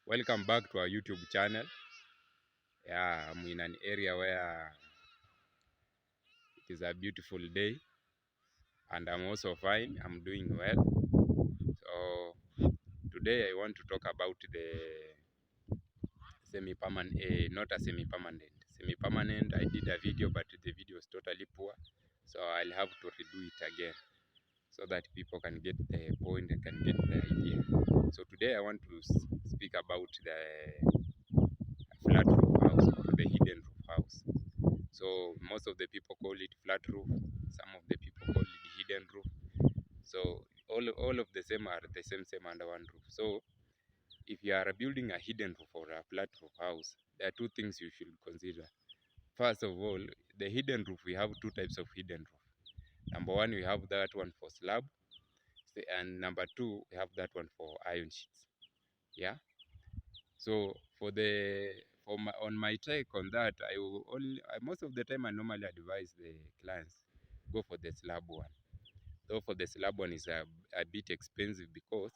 Welcome back to our YouTube channel. Yeah, I'm in an area where it is a beautiful day and I'm also fine. I'm doing well. So today I want to talk about the semi-permanent, not a semi-permanent. Semi-permanent, I did a video, but the video is totally poor. So I'll have to redo it again so that people can get the point and can get the idea. So today I want to speak about the flat roof house or the hidden roof house. So most of the people call it flat roof. Some of the people call it hidden roof. So all of the same are the same under one roof. So if you are building a hidden roof or a flat roof house, there are two things you should consider. First of all, the hidden roof, we have two types of hidden roof. Number one, we have that one for slab, and number two, we have that one for iron sheets. Yeah. So on my take on that, I will only most of the time I normally advise the clients go for the slab one. Though for the slab one is a bit expensive because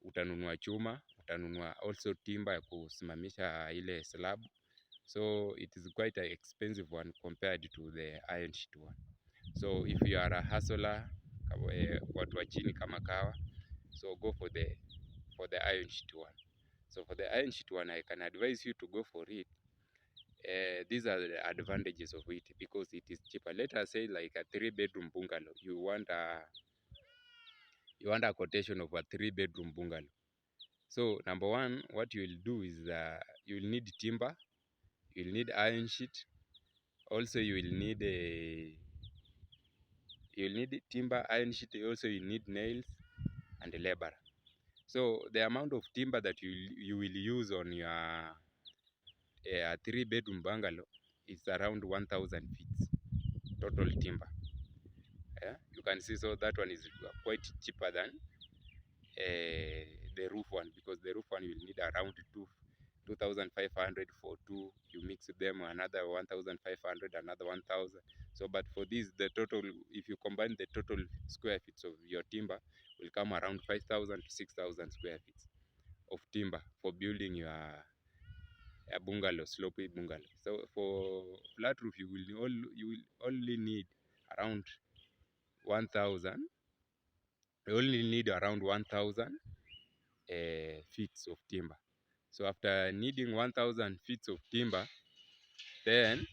utanunua chuma, utanunua also timber ya kusimamisha ile slab. So it is quite an expensive one compared to the iron sheet one. So if you are a hustler, watu wa chini kama kawa, so go for the iron sheet one. So for the iron sheet one, I can advise you to go for it. These are the advantages of it because it is cheaper. Let us say like a 3-bedroom bungalow. You want a quotation of a 3-bedroom bungalow. So number one, what you will do is you will need timber, you will need iron sheet. Also, you will need timber, iron sheet. Also, you need nails and labor. So the amount of timber that you will use on your a 3-bedroom bungalow is around 1,000 feet total timber. Yeah, you can see. So that one is quite cheaper than the roof one, because the roof one you will need around 2,500 for two. You mix them, another 1,500, another 1,000. So, but for this, the total, if you combine the total square feet of your timber, will come around 5,000 to 6,000 square feet of timber for building your a bungalow, slopey bungalow. So for flat roof, you will only need around 1,000. You only need around 1,000 feet of timber. So after needing 1,000 feet of timber, then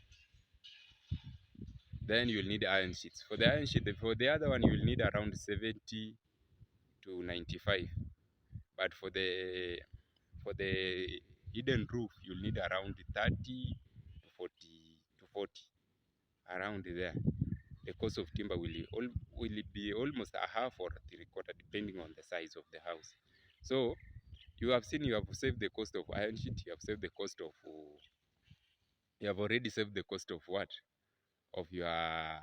you'll need iron sheets. For the iron sheet, for the other one, you'll need around 70 to 95. But for the hidden roof, you'll need around 30 to 40 around there. The cost of timber will be almost a half or a three-quarter depending on the size of the house. So you have seen, you have saved the cost of iron sheet, you have saved the cost of you have already saved the cost of what? Of your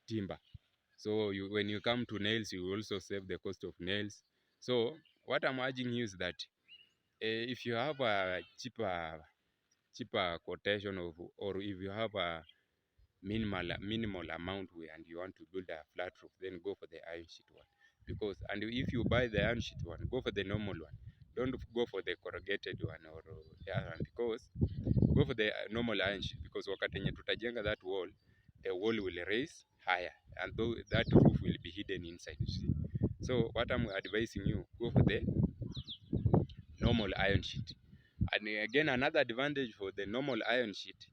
timber. So when you come to nails, you also save the cost of nails. So what I'm urging you is that if you have a cheaper quotation of, or if you have a minimal amount and you want to build a flat roof, then go for the iron sheet one. Because, and if you buy the iron sheet one, go for the normal one. Don't go for the corrugated one or the other one, because go for the normal iron sheet, because wakati yenye tutajenga that wall, the wall will raise higher and though that roof will be hidden inside, you see. So what I'm advising you, go for the normal iron sheet. And again, another advantage for the normal iron sheet,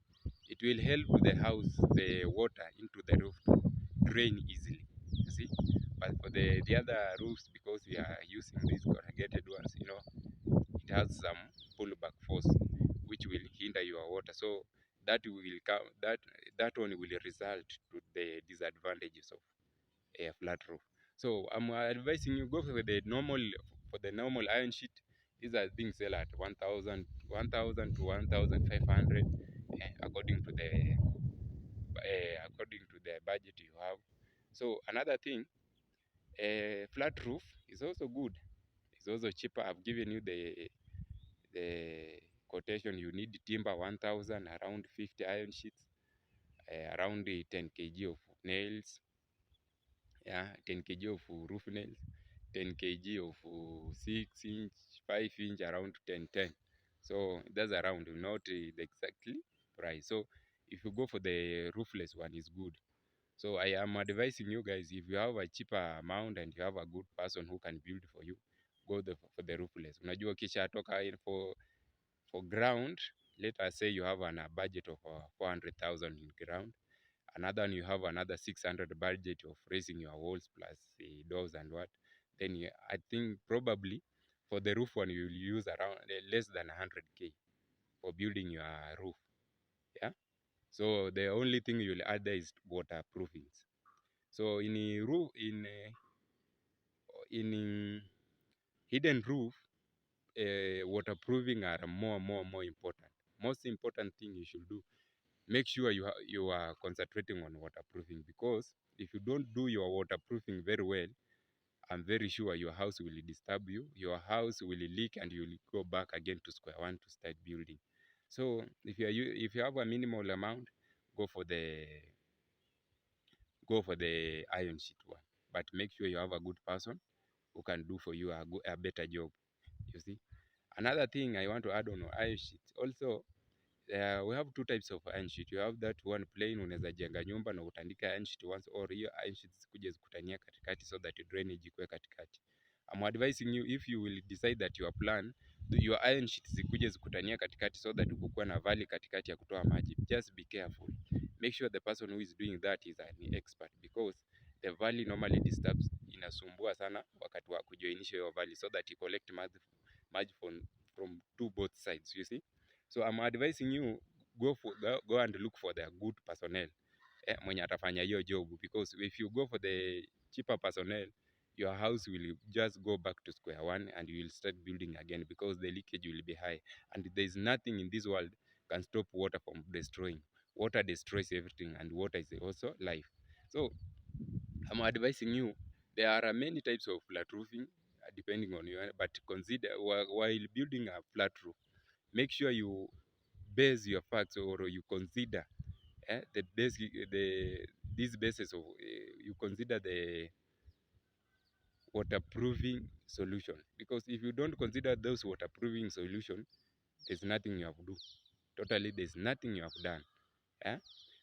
it will help the house, the water into the roof to drain easily, you see. But for the other roofs, because we are using these corrugated ones, you know, it has some pullback force which will hinder your water. So that will come, that one will result to the disadvantages of a flat roof. So I'm advising you, go for the normal iron sheet. These are being sold at 1,000 to 1,500 according to the budget you have. So another thing, a flat roof is also good. It's also cheaper. I've given you the quotation. You need timber 1,000, around 50 iron sheets, around 10 kg of nails, yeah, 10 kg of roof nails, 10 kg of 6-inch 5 inch around 10. So that's around, not the exactly price. So if you go for the roofless one, is good. So I am advising you guys, if you have a cheaper amount and you have a good person who can build for you, for the roofless. Unajua kisha toka for ground, let us say you have a budget of 400,000 in ground. Another one, you have another 600 budget of raising your walls plus doors and what. Then I think probably for the roof one, you will use around less than 100K for building your roof. Yeah. So the only thing you will add there is waterproofing. So in a roof, in hidden roof, waterproofing are more important. Most important thing you should do, make sure you are concentrating on waterproofing, because if you don't do your waterproofing very well, I'm very sure your house will disturb you, your house will leak, and you will go back again to square one to start building. So if you have a minimal amount, go for the iron sheet one, but make sure you have a good person who can do for you a better job. You see, another thing I want to add on iron sheet also. We have two types of iron sheet. You have that one plain, unaweza jenga nyumba na utandika iron sheet once, or hiyo iron sheet zikuje zikutania katikati so that drainage ikuwe katikati. I'm advising you, if you will decide that your plan, your iron sheet zikuje zikutania katikati so that kukuwa na valley katikati ya kutoa maji, just be careful. Make sure the person who is doing that is an expert, because the valley normally disturbs, inasumbua sana wakati wa kujoinisha your valley, so that you collect maji from both sides, you see. So I'm advising you, go and look for the good personnel, mwenye atafanya hiyo job, because if you go for the cheaper personnel, your house will just go back to square one and you will start building again, because the leakage will be high, and there is nothing in this world can stop water from destroying. Water destroys everything, and water is also life. So I'm advising you, there are many types of flat roofing, depending on you, but consider while building a flat roof, make sure you base your facts, or you consider the basic these bases of you consider the waterproofing solution, because if you don't consider those waterproofing solution, there's nothing you have to do. Totally, there's nothing you have done.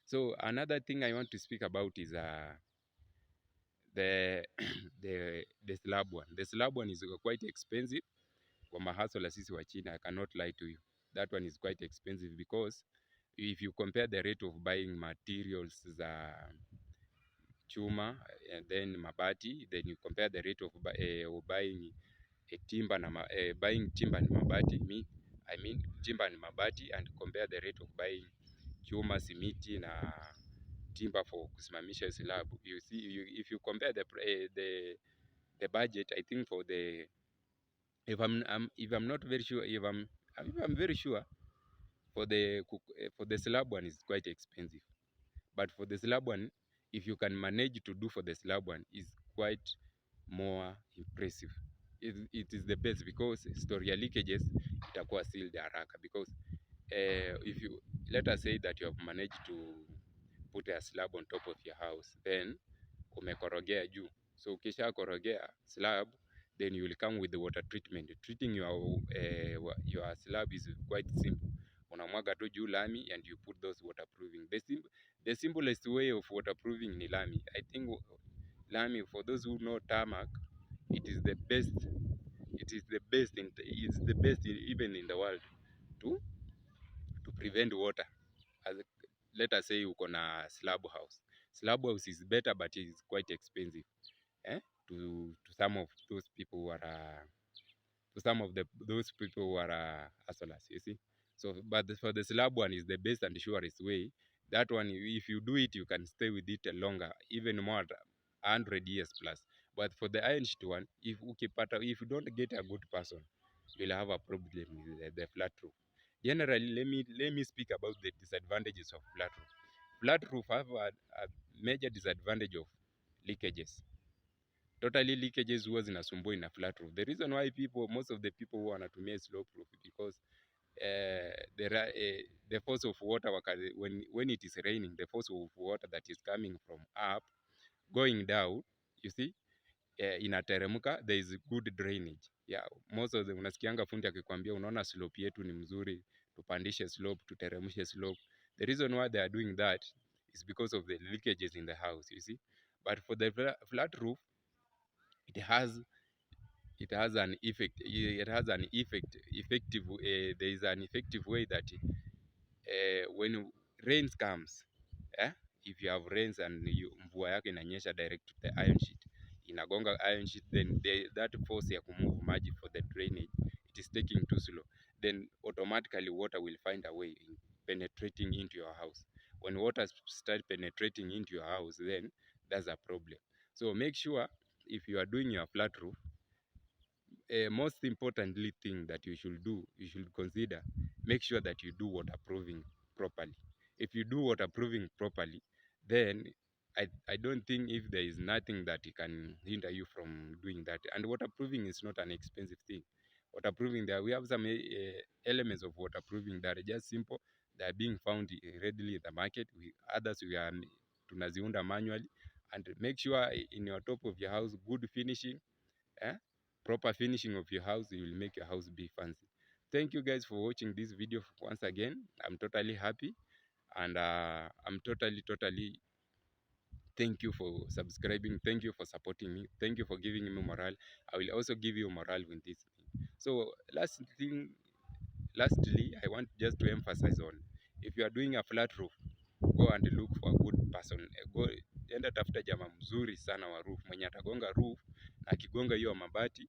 So another thing I want to speak about is the the slab one. The slab one is quite expensive kwa mahasla sisi wa China. I cannot lie to you, that one is quite expensive, because if you compare the rate of buying materials za chuma and then mabati, then you compare the rate of buying timber na buying timber and mabati, I mean timber and mabati, and compare the rate of buying chuma, simiti na timber for kusimamisha slab. You see, if you compare the budget, I think for the if I'm not very sure, if I'm very sure, for the slab one is quite expensive. But for the slab one, if you can manage to do for the slab one, is quite more impressive. It is the best, because story ya leakages itakuwa sealed haraka, because if you, let us say that you have managed to put a slab on top of your house, then umekorogea juu. So ukisha korogea slab, then you will come with the water treatment. Treating your slab is quite simple. Unamwaga tu juu lami and you put those waterproofing. The simplest way of waterproofing ni lami. I think lami, for those who know tarmac, it is the best. It's the best even in the world to prevent water. As let us say uko na slab house. Slab house is better, but it is quite expensive. To some of those people who are those people who are hustlers, you see. So, but for the slab one is the best and surest way. That one, if you do it, you can stay with it longer, even more 100 years plus. But for the iron sheet one, if you don't get a good person, you'll have a problem with the flat roof. Generally, let me speak about the disadvantages of flat roof. Flat roof have a major disadvantage of leakages. Totally, leakages huwa zinasumbua in a flat roof. The reason why most of the people who wanatumia slope roof, because the force of water when it is raining, the force of water that is coming from up going down, you see, inateremka, there is good drainage. Yeah, most of them unasikianga fundi akikwambia unaona slope yetu ni mzuri, tupandishe slope, tuteremshe slope. The reason why they are doing that is because of the leakages in the house, you see. But for the flat roof, it has an effect. It has an effective. There is an effective way that when rains comes, if you have rains and mvua yake inanyesha direct to the iron sheet, inagonga iron sheet, then that force ya kumove maji for the drainage, it is taking too slow, then automatically water will find a way in penetrating into your house. When water start penetrating into your house, then that's a problem. So make sure if you are doing your flat roof, most importantly thing that you should do, you should consider, make sure that you do waterproofing properly. If you do waterproofing properly, then I don't think if there is nothing that can hinder you from doing that. And waterproofing is not an expensive thing. Waterproofing, there we have some elements of waterproofing that are just simple. They are being found readily in the market. Others we are tunaziunda manually. And make sure in your top of your house, good finishing, eh? Proper finishing of your house, you will make your house be fancy. Thank you guys for watching this video once again. I'm totally happy, and I'm totally thank you for subscribing. Thank you for supporting me. Thank you for giving me morale. I will also give you morale with this thing. So lastly, I want just to emphasize on, if you are doing a flat roof, go and look for a good person. Go enda tafuta jamaa mzuri sana wa roof mwenye atagonga roof, akigonga hiyo mabati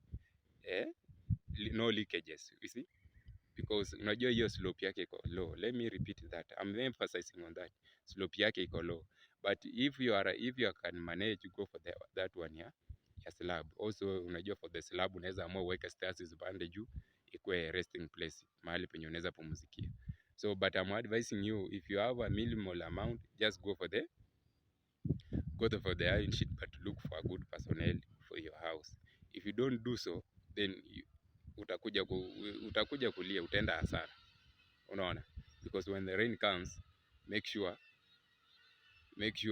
no leakages, you see, because unajua hiyo slope yake iko low. Let me repeat that, I'm emphasizing on that, slope yake iko low. But if you can manage to go for that one ya slab, also unajua for the slab unaweza amua uweke stairs zipande juu ikuwe resting place, mahali penye unaweza pumzikia. So but I'm advising you, if you have a minimal amount, just go for the iron sheet, but look for a good personnel for your house. If you don't do so, then utakuja kulia, utaenda hasara, unaona, because when the rain comes, make sure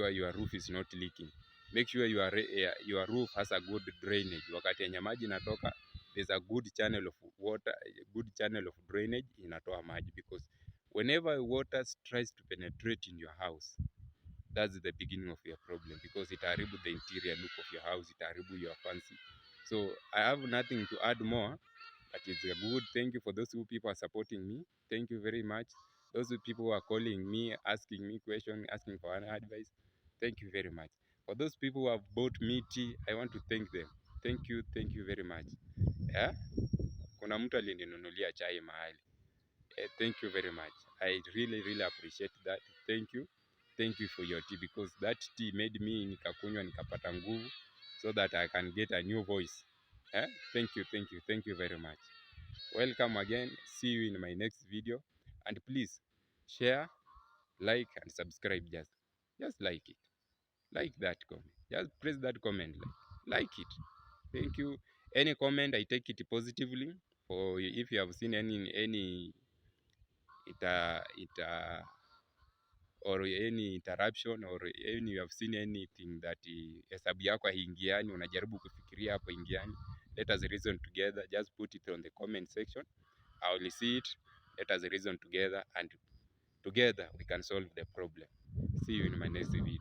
your roof is not leaking. Make sure your roof has a good drainage. Wakati yenye maji inatoka, there's a good channel of water, a good channel of drainage inatoa maji, because whenever water tries to penetrate in your house, that's the beginning of your problem, because itaharibu the interior look of your house, itaharibu your fancy. So I have nothing to add more. But it's a good thank you for those who people are supporting me. Thank you very much. Those people who are calling me, asking me questions, asking for an advice. Thank you very much. For those people who have bought me tea, I want to thank them. Thank you very much. Yeah? Kuna mtu alininunulia chai mahali. Thank you very much. I really appreciate that. Thank you for your tea, because that tea made me nikakunywa nikapata nguvu, so that I can get a new voice. Thank you very much. Welcome again. See you in my next video, and please share, like and subscribe. Just like it. Like that comment. Just press that comment, like it. Thank you. Any comment, I take it positively. For if you have seen any or any interruption, or any you have seen anything that hesabu yako haingiani, unajaribu kufikiria hapo ingiani, let us reason together. Just put it on the comment section. I will see it. Let us reason together, and together we can solve the problem. See you in my next video.